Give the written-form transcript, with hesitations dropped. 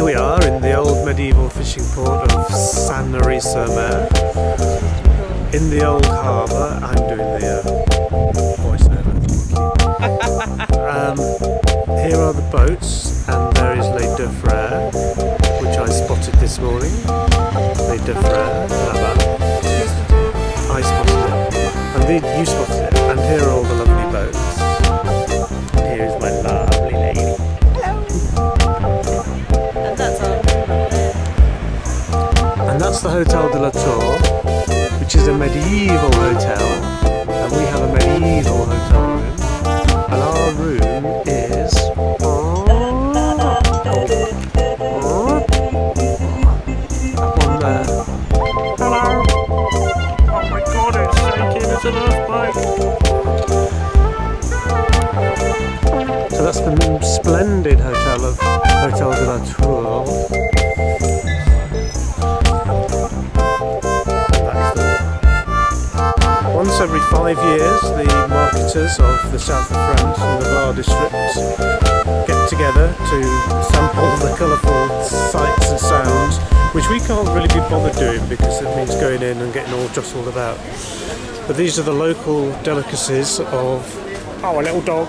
Here we are in the old medieval fishing port of San Mer. In the old harbour. I'm doing the voiceover. Here are the boats, and there is Les Deux Frères, which I spotted this morning. Les Deux Frères, I spotted it, and you spotted it, and here are all the lovely boats. Here is my lovely lady. And that's the Hotel de la Tour, which is a medieval hotel, and we have a medieval hotel room, and our room is up on there. Hello! Oh my god, it's shaking, it's an earthquake! So that's the splendid hotel of Hotel de la Tour. Once every 5 years, the marketers of the south of France and the Var districts get together to sample the colourful sights and sounds, which we can't really be bothered doing because it means going in and getting all jostled about. But these are the local delicacies of... Oh, a little dog!